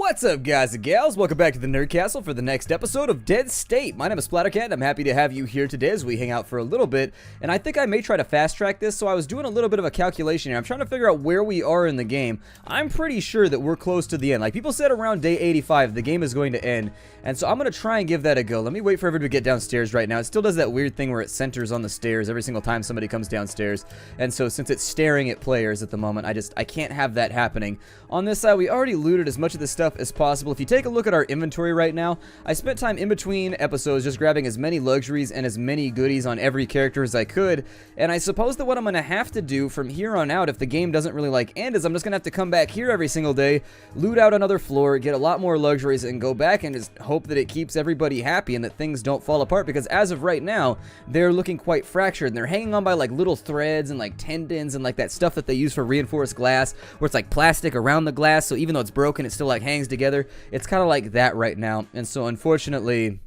What's up, guys and gals? Welcome back to the Nerd Castle for the next episode of Dead State. My name is Splattercat, and I'm happy to have you here today as we hang out for a little bit. And I think I may try to fast track this, so I was doing a little bit of a calculation here. I'm trying to figure out where we are in the game. I'm pretty sure that we're close to the end. Like, people said around day 85, the game is going to end. And so I'm going to try and give that a go. Let me wait for everybody to get downstairs right now. It still does that weird thing where it centers on the stairs every single time somebody comes downstairs. And so since it's staring at players at the moment, I can't have that happening. On this side, we already looted as much of this stuff as possible. If you take a look at our inventory right now, I spent time in between episodes just grabbing as many luxuries and as many goodies on every character as I could, and I suppose that what I'm going to have to do from here on out, if the game doesn't really end, is I'm just going to have to come back here every single day, loot out another floor, get a lot more luxuries, and go back and just hope that it keeps everybody happy and that things don't fall apart, because as of right now, they're looking quite fractured, and they're hanging on by little threads and tendons and that stuff that they use for reinforced glass, where it's plastic around the glass, so even though it's broken, it still hangs together. It's kind of like that right now, and so unfortunately,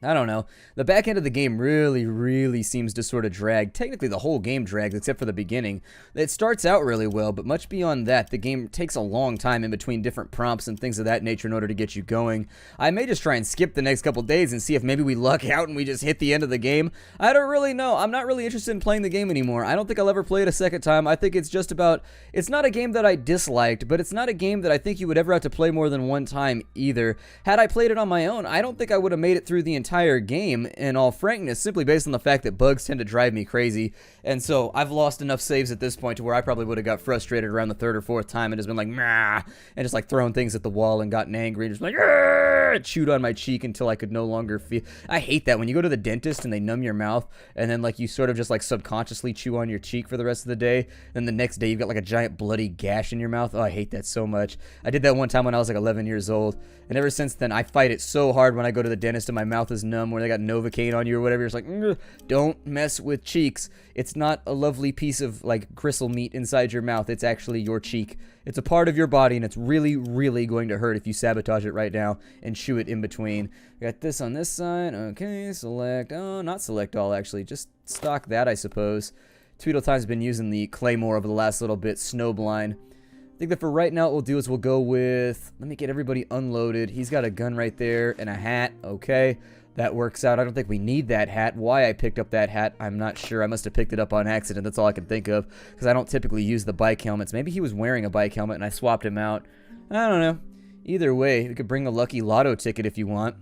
I don't know. The back end of the game really seems to sort of drag. Technically, the whole game drags except for the beginning. It starts out really well, but much beyond that, the game takes a long time in between different prompts and things of that nature in order to get you going. I may just try and skip the next couple days and see if maybe we luck out and we just hit the end of the game. I don't really know. I'm not really interested in playing the game anymore. I don't think I'll ever play it a second time. I think it's just about... It's not a game that I disliked, but it's not a game that I think you would ever have to play more than one time either. Had I played it on my own, I don't think I would have made it through the entire game, in all frankness, simply based on the fact that bugs tend to drive me crazy, and so I've lost enough saves at this point to where I probably would have got frustrated around the third or fourth time and just been nah, and just thrown things at the wall and gotten angry and just chewed on my cheek until I could no longer feel. I hate that when you go to the dentist and they numb your mouth and then you sort of just subconsciously chew on your cheek for the rest of the day, then the next day you've got a giant bloody gash in your mouth. Oh, I hate that so much. I did that one time when I was 11 years old, and ever since then I fight it so hard when I go to the dentist and my mouth is numb, where they got Novocaine on you or whatever. It's don't mess with cheeks. It's not a lovely piece of gristle meat inside your mouth. It's actually your cheek. It's a part of your body, and it's really going to hurt if you sabotage it right now and chew it in between. We got this on this side. Okay, select. Oh, not select all, actually. Just stock that, I suppose. Tweedletime's been using the Claymore over the last little bit. Snowblind. I think that for right now, what we'll do is we'll go with... Let me get everybody unloaded. He's got a gun right there and a hat. Okay. That works out. I don't think we need that hat. Why I picked up that hat, I'm not sure. I must have picked it up on accident. That's all I can think of, because I don't typically use the bike helmets. Maybe he was wearing a bike helmet and I swapped him out. I don't know. Either way, we could bring a lucky lotto ticket if you want.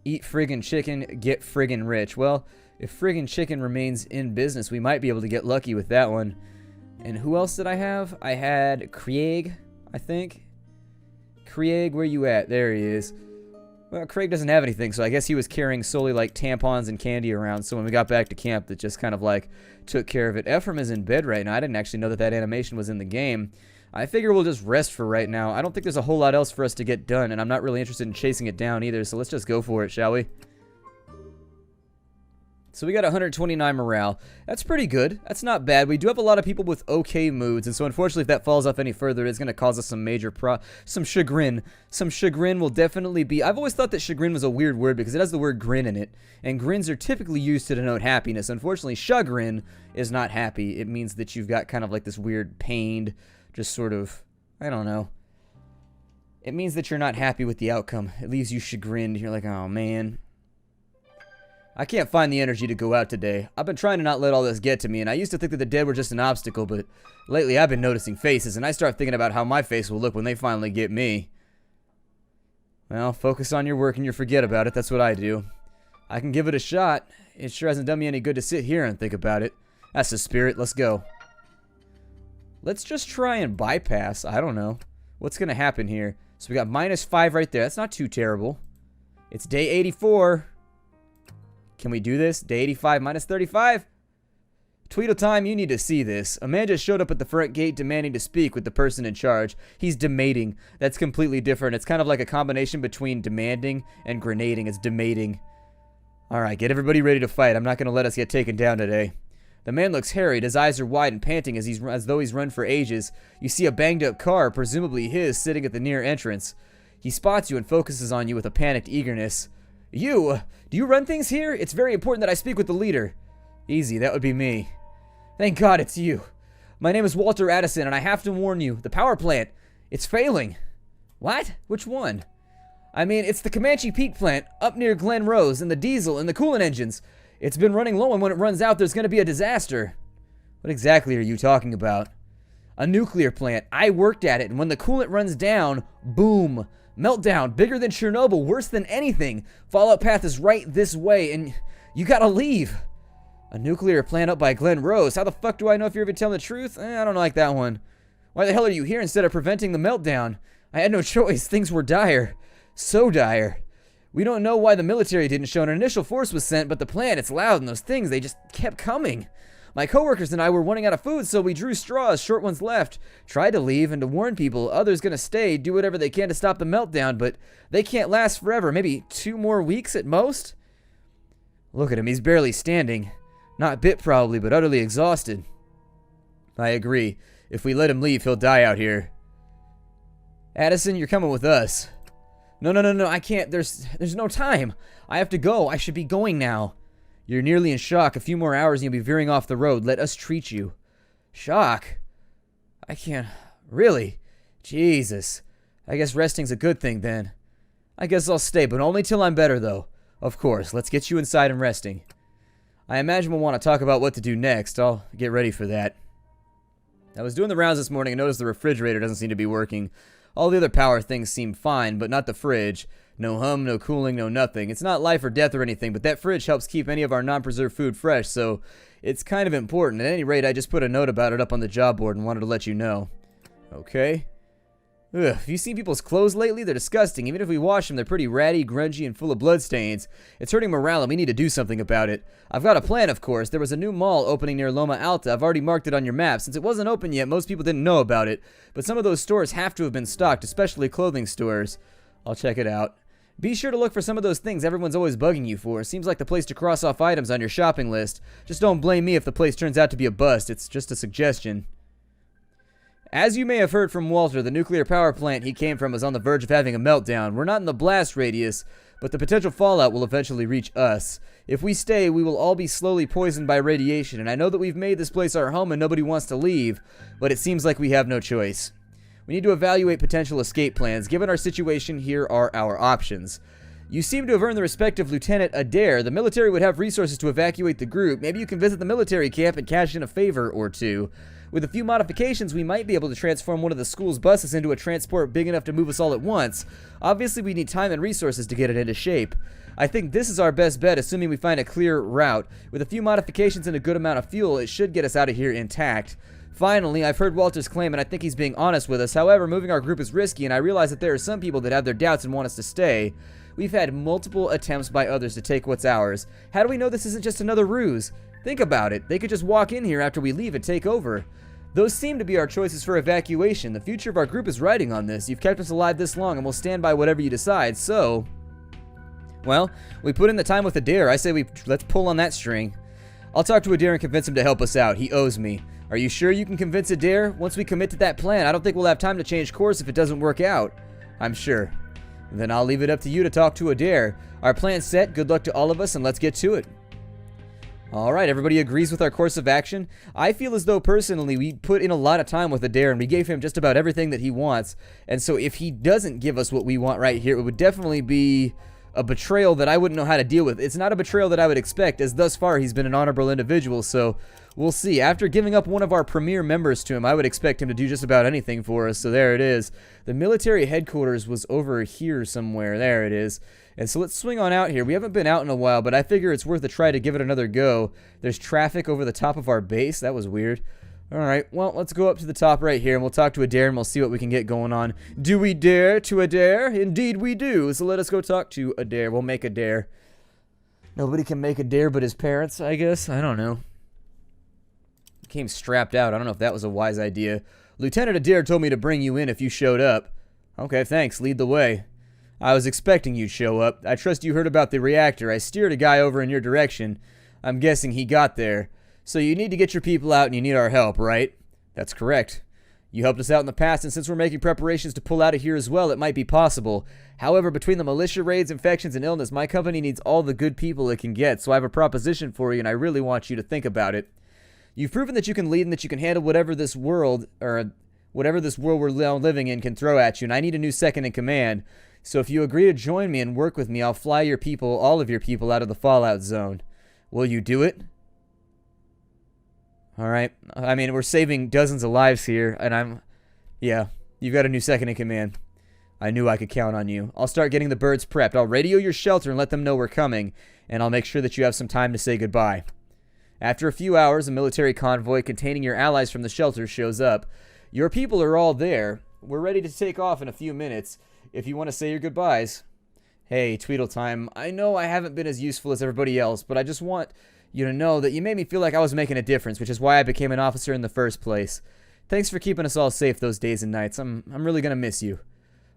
Eat friggin' chicken, get friggin' rich. Well, if friggin' chicken remains in business, we might be able to get lucky with that one. And who else did I have? I had Craig, I think. Craig, where you at? There he is. Well, Craig doesn't have anything, so I guess he was carrying solely tampons and candy around, so when we got back to camp, that just kind of took care of it. Ephraim is in bed right now. I didn't actually know that animation was in the game. I figure we'll just rest for right now. I don't think there's a whole lot else for us to get done, and I'm not really interested in chasing it down either, so let's just go for it, shall we? So we got 129 morale. That's pretty good. That's not bad. We do have a lot of people with okay moods, and so unfortunately if that falls off any further, it's going to cause us some major some chagrin. Some chagrin will definitely be... I've always thought that chagrin was a weird word because it has the word grin in it, and grins are typically used to denote happiness. Unfortunately, chagrin is not happy. It means that you've got kind of this weird pained, just sort of... I don't know. It means that you're not happy with the outcome. It leaves you chagrined. You're like, oh man... I can't find the energy to go out today. I've been trying to not let all this get to me, and I used to think that the dead were just an obstacle, but lately I've been noticing faces, and I start thinking about how my face will look when they finally get me. Well, focus on your work and you forget about it. That's what I do. I can give it a shot. It sure hasn't done me any good to sit here and think about it. That's the spirit. Let's go. Let's just try and bypass. I don't know. What's going to happen here? So we got -5 right there. That's not too terrible. It's day 84. Can we do this? Day 85, -35? Tweedletime, you need to see this. A man just showed up at the front gate demanding to speak with the person in charge. He's demating. That's completely different. It's kind of like a combination between demanding and grenading. It's demating. Alright, get everybody ready to fight. I'm not going to let us get taken down today. The man looks harried. His eyes are wide and panting as though he's run for ages. You see a banged up car, presumably his, sitting at the near entrance. He spots you and focuses on you with a panicked eagerness. You? Do you run things here? It's very important that I speak with the leader. Easy, that would be me. Thank God it's you. My name is Walter Addison, and I have to warn you, the power plant, it's failing. What? Which one? I mean, it's the Comanche Peak plant up near Glen Rose, and the diesel and the coolant engines. It's been running low, and when it runs out, there's going to be a disaster. What exactly are you talking about? A nuclear plant. I worked at it, and when the coolant runs down, boom. Meltdown. Bigger than Chernobyl. Worse than anything. Fallout path is right this way, and you gotta leave. A nuclear plant up by Glen Rose. How the fuck do I know if you're even telling the truth? I don't like that one. Why the hell are you here instead of preventing the meltdown? I had no choice. Things were dire. So dire. We don't know why the military didn't show. An initial force was sent, but the plant, it's loud, and those things, they just kept coming. My coworkers and I were running out of food, so we drew straws, short ones left. Tried to leave and to warn people, others gonna stay, do whatever they can to stop the meltdown, but they can't last forever, maybe 2 more weeks at most? Look at him, he's barely standing. Not bit probably, but utterly exhausted. I agree. If we let him leave, he'll die out here. Addison, you're coming with us. No, I can't. There's no time. I have to go. I should be going now. You're nearly in shock. A few more hours and you'll be veering off the road. Let us treat you. Shock? I can't. Really? Jesus. I guess resting's a good thing then. I guess I'll stay, but only till I'm better though. Of course. Let's get you inside and resting. I imagine we'll want to talk about what to do next. I'll get ready for that. I was doing the rounds this morning and noticed the refrigerator doesn't seem to be working. All the other power things seem fine, but not the fridge. No hum, no cooling, no nothing. It's not life or death or anything, but that fridge helps keep any of our non-preserved food fresh, so it's kind of important. At any rate, I just put a note about it up on the job board and wanted to let you know. Okay. Ugh, have you seen people's clothes lately? They're disgusting. Even if we wash them, they're pretty ratty, grungy, and full of bloodstains. It's hurting morale, and we need to do something about it. I've got a plan, of course. There was a new mall opening near Loma Alta. I've already marked it on your map. Since it wasn't open yet, most people didn't know about it. But some of those stores have to have been stocked, especially clothing stores. I'll check it out. Be sure to look for some of those things everyone's always bugging you for. Seems like the place to cross off items on your shopping list. Just don't blame me if the place turns out to be a bust. It's just a suggestion. As you may have heard from Walter, the nuclear power plant he came from is on the verge of having a meltdown. We're not in the blast radius, but the potential fallout will eventually reach us. If we stay, we will all be slowly poisoned by radiation, and I know that we've made this place our home and nobody wants to leave, but it seems like we have no choice. We need to evaluate potential escape plans. Given our situation, here are our options. You seem to have earned the respect of Lieutenant Adair. The military would have resources to evacuate the group. Maybe you can visit the military camp and cash in a favor or two. With a few modifications, we might be able to transform one of the school's buses into a transport big enough to move us all at once. Obviously, we need time and resources to get it into shape. I think this is our best bet, assuming we find a clear route. With a few modifications and a good amount of fuel, it should get us out of here intact. Finally, I've heard Walter's claim, and I think he's being honest with us. However, moving our group is risky, and I realize that there are some people that have their doubts and want us to stay. We've had multiple attempts by others to take what's ours. How do we know this isn't just another ruse? Think about it. They could just walk in here after we leave and take over. Those seem to be our choices for evacuation. The future of our group is riding on this. You've kept us alive this long, and we'll stand by whatever you decide, so... Well, we put in the time with Adair. I say let's pull on that string. I'll talk to Adair and convince him to help us out. He owes me. Are you sure you can convince Adair? Once we commit to that plan, I don't think we'll have time to change course if it doesn't work out. I'm sure. Then I'll leave it up to you to talk to Adair. Our plan's set. Good luck to all of us, and let's get to it. Alright, everybody agrees with our course of action. I feel as though, personally, we put in a lot of time with Adair, and we gave him just about everything that he wants. And so if he doesn't give us what we want right here, it would definitely be a betrayal that I wouldn't know how to deal with. It's not a betrayal that I would expect, as thus far he's been an honorable individual, so we'll see. After giving up one of our premier members to him, I would expect him to do just about anything for us, so there it is. The military headquarters was over here somewhere. There it is. And so let's swing on out here. We haven't been out in a while, but I figure it's worth a try to give it another go. There's traffic over the top of our base. That was weird. Alright, well, let's go up to the top right here, and we'll talk to Adair, and we'll see what we can get going on. Do we dare to Adair? Indeed we do. So let us go talk to Adair. We'll make Adair. Nobody can make Adair but his parents, I guess. I don't know. Came strapped out. I don't know if that was a wise idea. Lieutenant Adair told me to bring you in if you showed up. Okay, thanks. Lead the way. I was expecting you'd show up. I trust you heard about the reactor. I steered a guy over in your direction. I'm guessing he got there. So you need to get your people out and you need our help, right? That's correct. You helped us out in the past, and since we're making preparations to pull out of here as well, it might be possible. However, between the militia raids, infections, and illness, my company needs all the good people it can get, so I have a proposition for you, and I really want you to think about it. You've proven that you can lead and that you can handle whatever this world, or whatever this world we're now living in can throw at you, and I need a new second in command. So if you agree to join me and work with me, I'll fly your people, all of your people, out of the fallout zone. Will you do it? Alright. I mean, we're saving dozens of lives here, and yeah, you've got a new second in command. I knew I could count on you. I'll start getting the birds prepped. I'll radio your shelter and let them know we're coming, and I'll make sure that you have some time to say goodbye. After a few hours, a military convoy containing your allies from the shelter shows up. Your people are all there. We're ready to take off in a few minutes if you want to say your goodbyes. Hey, Tweedle time. I know I haven't been as useful as everybody else, but I just want you to know that you made me feel like I was making a difference, which is why I became an officer in the first place. Thanks for keeping us all safe those days and nights. I'm really going to miss you.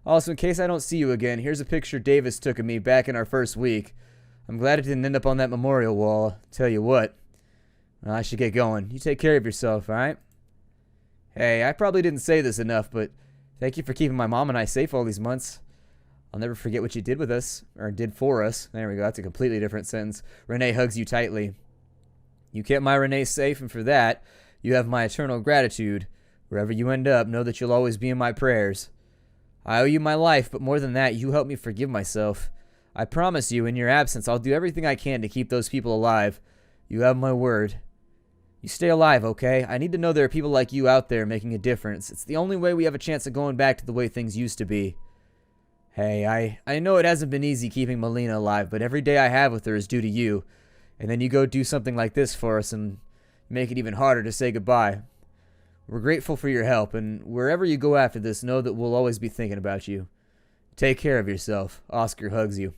Also, in case I don't see you again, here's a picture Davis took of me back in our first week. I'm glad it didn't end up on that memorial wall. Tell you what, I should get going. You take care of yourself, alright? Hey, I probably didn't say this enough, but thank you for keeping my mom and I safe all these months. I'll never forget what you did with us, or did for us. There we go, that's a completely different sentence. Renee hugs you tightly. You kept my Renee safe, and for that, you have my eternal gratitude. Wherever you end up, know that you'll always be in my prayers. I owe you my life, but more than that, you helped me forgive myself. I promise you, in your absence, I'll do everything I can to keep those people alive. You have my word. You stay alive, okay? I need to know there are people like you out there making a difference. It's the only way we have a chance of going back to the way things used to be. Hey, I know it hasn't been easy keeping Melina alive, but every day I have with her is due to you. And then you go do something like this for us and make it even harder to say goodbye. We're grateful for your help, and wherever you go after this, know that we'll always be thinking about you. Take care of yourself. Oscar hugs you.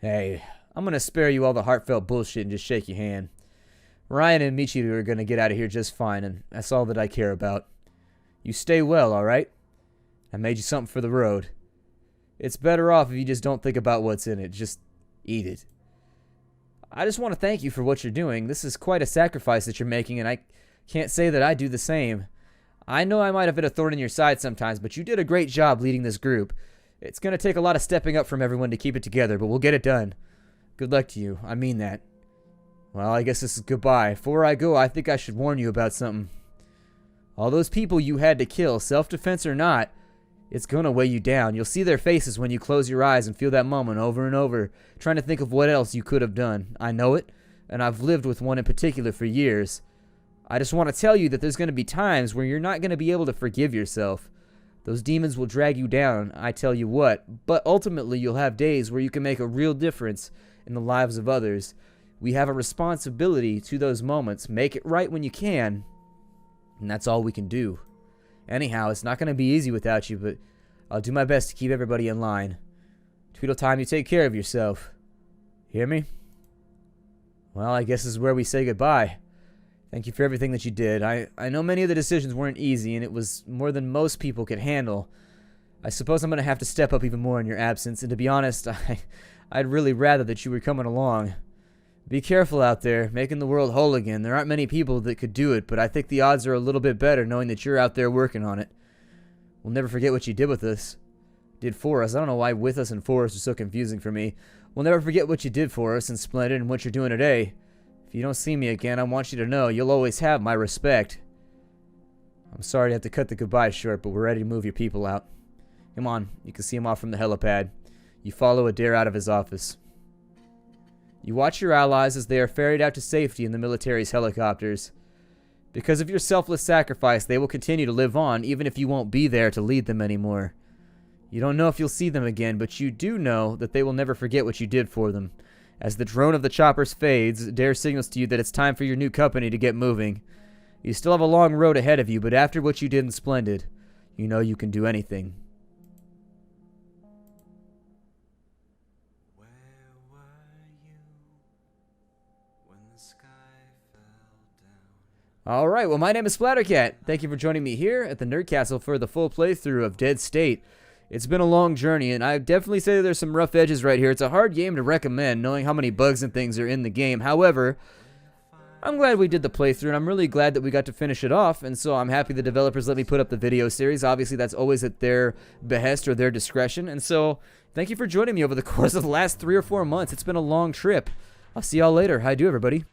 Hey, I'm going to spare you all the heartfelt bullshit and just shake your hand. Ryan and Michiru are going to get out of here just fine, and that's all that I care about. You stay well, alright? I made you something for the road. It's better off if you just don't think about what's in it. Just eat it. I just want to thank you for what you're doing. This is quite a sacrifice that you're making, and I can't say that I do the same. I know I might have been a thorn in your side sometimes, but you did a great job leading this group. It's going to take a lot of stepping up from everyone to keep it together, but we'll get it done. Good luck to you. I mean that. Well, I guess this is goodbye. Before I go, I think I should warn you about something. All those people you had to kill, self-defense or not, it's going to weigh you down. You'll see their faces when you close your eyes and feel that moment over and over, trying to think of what else you could have done. I know it, and I've lived with one in particular for years. I just want to tell you that there's going to be times where you're not going to be able to forgive yourself. Those demons will drag you down, I tell you what, but ultimately you'll have days where you can make a real difference in the lives of others. We have a responsibility to those moments. Make it right when you can, and that's all we can do. Anyhow, it's not going to be easy without you, but I'll do my best to keep everybody in line. Tweedle time, you take care of yourself. Hear me? Well, I guess this is where we say goodbye. Thank you for everything that you did. I know many of the decisions weren't easy, and it was more than most people could handle. I suppose I'm going to have to step up even more in your absence, and to be honest, I'd really rather that you were coming along. Be careful out there, making the world whole again. There aren't many people that could do it, but I think the odds are a little bit better knowing that you're out there working on it. We'll never forget what you did with us. Did for us. I don't know why with us and for us is so confusing for me. We'll never forget what you did for us in Splendid and what you're doing today. If you don't see me again, I want you to know you'll always have my respect. I'm sorry to have to cut the goodbye short, but we're ready to move your people out. Come on, you can see him off from the helipad. You follow Adair out of his office. You watch your allies as they are ferried out to safety in the military's helicopters. Because of your selfless sacrifice, they will continue to live on, even if you won't be there to lead them anymore. You don't know if you'll see them again, but you do know that they will never forget what you did for them. As the drone of the choppers fades, Adair signals to you that it's time for your new company to get moving. You still have a long road ahead of you, but after what you did in Splendid, you know you can do anything. Alright, well my name is Splattercat. Thank you for joining me here at the Nerd Castle for the full playthrough of Dead State. It's been a long journey, and I definitely say there's some rough edges right here. It's a hard game to recommend, knowing how many bugs and things are in the game. However, I'm glad we did the playthrough, and I'm really glad that we got to finish it off, and so I'm happy the developers let me put up the video series. Obviously, that's always at their behest or their discretion, and so thank you for joining me over the course of the last 3 or 4 months. It's been a long trip. I'll see y'all later. How do, everybody?